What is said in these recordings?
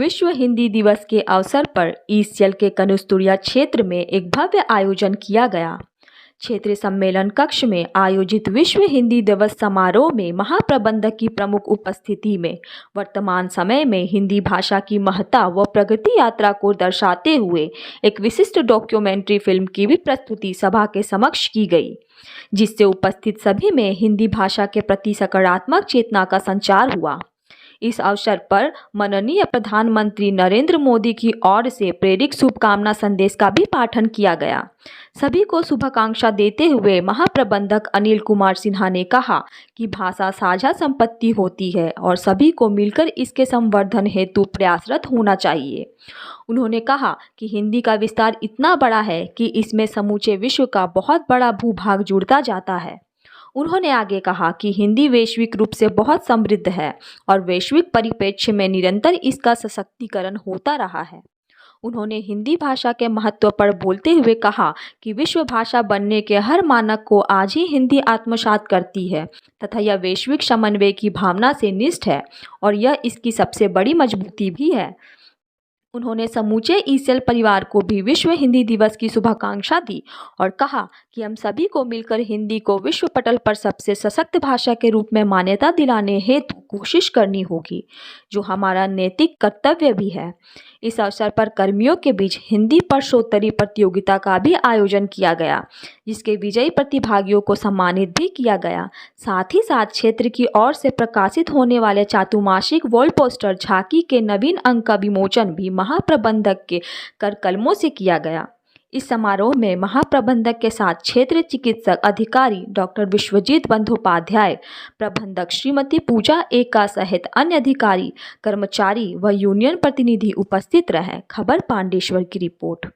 विश्व हिंदी दिवस के अवसर पर ईसजल के कनुस्तुरिया क्षेत्र में एक भव्य आयोजन किया गया। क्षेत्रीय सम्मेलन कक्ष में आयोजित विश्व हिंदी दिवस समारोह में महाप्रबंधक की प्रमुख उपस्थिति में वर्तमान समय में हिंदी भाषा की महत्ता व प्रगति यात्रा को दर्शाते हुए एक विशिष्ट डॉक्यूमेंट्री फिल्म की भी प्रस्तुति सभा के समक्ष की गई, जिससे उपस्थित सभी में हिंदी भाषा के प्रति सकारात्मक चेतना का संचार हुआ। इस अवसर पर माननीय प्रधानमंत्री नरेंद्र मोदी की ओर से प्रेरक शुभकामना संदेश का भी पाठन किया गया। सभी को शुभकामना देते हुए महाप्रबंधक अनिल कुमार सिन्हा ने कहा कि भाषा साझा संपत्ति होती है और सभी को मिलकर इसके संवर्धन हेतु प्रयासरत होना चाहिए। उन्होंने कहा कि हिंदी का विस्तार इतना बड़ा है कि इसमें समूचे विश्व का बहुत बड़ा भूभाग जुड़ता जाता है। उन्होंने आगे कहा कि हिंदी वैश्विक रूप से बहुत समृद्ध है और वैश्विक परिप्रेक्ष्य में निरंतर इसका सशक्तिकरण होता रहा है। उन्होंने हिंदी भाषा के महत्व पर बोलते हुए कहा कि विश्व भाषा बनने के हर मानक को आज ही हिंदी आत्मसात करती है तथा यह वैश्विक समन्वय की भावना से निष्ठ है और यह इसकी सबसे बड़ी मजबूती भी है। उन्होंने समूचे ईसजल परिवार को भी विश्व हिंदी दिवस की शुभकामना दी और कहा कि हम सभी को मिलकर हिंदी को विश्व पटल पर सबसे सशक्त भाषा के रूप में मान्यता दिलाने हेतु कोशिश करनी होगी, जो हमारा नैतिक कर्तव्य भी है। इस अवसर पर कर्मियों के बीच हिंदी प्रश्नोत्तरी प्रतियोगिता का भी आयोजन किया गया, जिसके विजयी प्रतिभागियों को सम्मानित भी किया गया। साथ ही साथ क्षेत्र की ओर से प्रकाशित होने वाले चातुर्मासिक वॉल पोस्टर झांकी के नवीन अंक का विमोचन भी महाप्रबंधक के कर कलमों से किया गया। इस समारोह में महाप्रबंधक के साथ क्षेत्र चिकित्सक अधिकारी डॉक्टर विश्वजीत बंदोपाध्याय, प्रबंधक श्रीमती पूजा एका सहित अन्य अधिकारी, कर्मचारी व यूनियन प्रतिनिधि उपस्थित रहे। खबर पांडेश्वर की रिपोर्ट।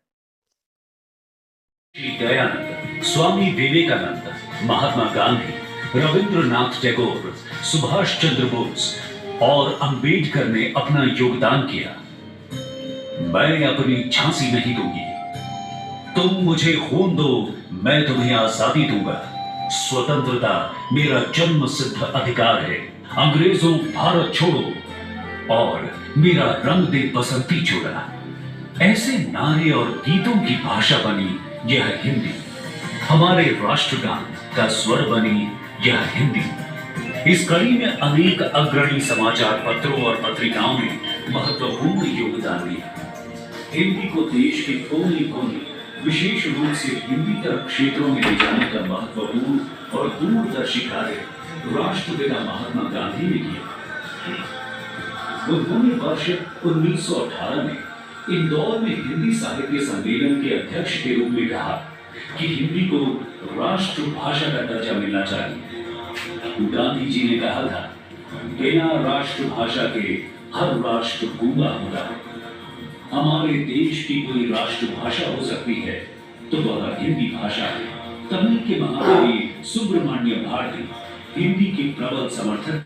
दयानंद, स्वामी विवेकानंद, महात्मा गांधी, रविंद्रनाथ टैगोर, सुभाष चंद्र बोस और अंबेडकर ने अपना योगदान किया। मैं अपनी झांसी नहीं दूंगी। तुम मुझे खून दो, मैं तुम्हें आजादी दूंगा। स्वतंत्रता मेरा जन्म सिद्ध अधिकार है। अंग्रेजों भारत छोड़ो और मेरा रंग दे बसंती चोला। ऐसे नारे और गीतों की भाषा बनी यह हिंदी। हमारे राष्ट्रगान का स्वर बनी यह हिंदी। इस कड़ी में अनेक अग्रणी समाचार पत्रों और पत्रिकाओं ने महत्वपूर्ण योगदान दिया। हिंदी को देश के कोने कोने, विशेष रूप से हिंदी तर क्षेत्रों में ले जाने का महत्वपूर्ण और दूरदर्शी कार्य राष्ट्रपिता महात्मा गांधी ने किया। उन्होंने वर्ष 1918 में इंदौर में हिंदी साहित्य सम्मेलन के अध्यक्ष के रूप में कहा कि हिंदी को राष्ट्रभाषा का दर्जा मिलना चाहिए। गांधी जी ने कहा था, बिना राष्ट्रभाषा के हर राष्ट्र गूंगा होगा। हमारे देश की कोई राष्ट्रभाषा हो सकती है तो वह हिंदी भाषा है। तमिल के महाकवि सुब्रमण्य भारती हिंदी के प्रबल समर्थक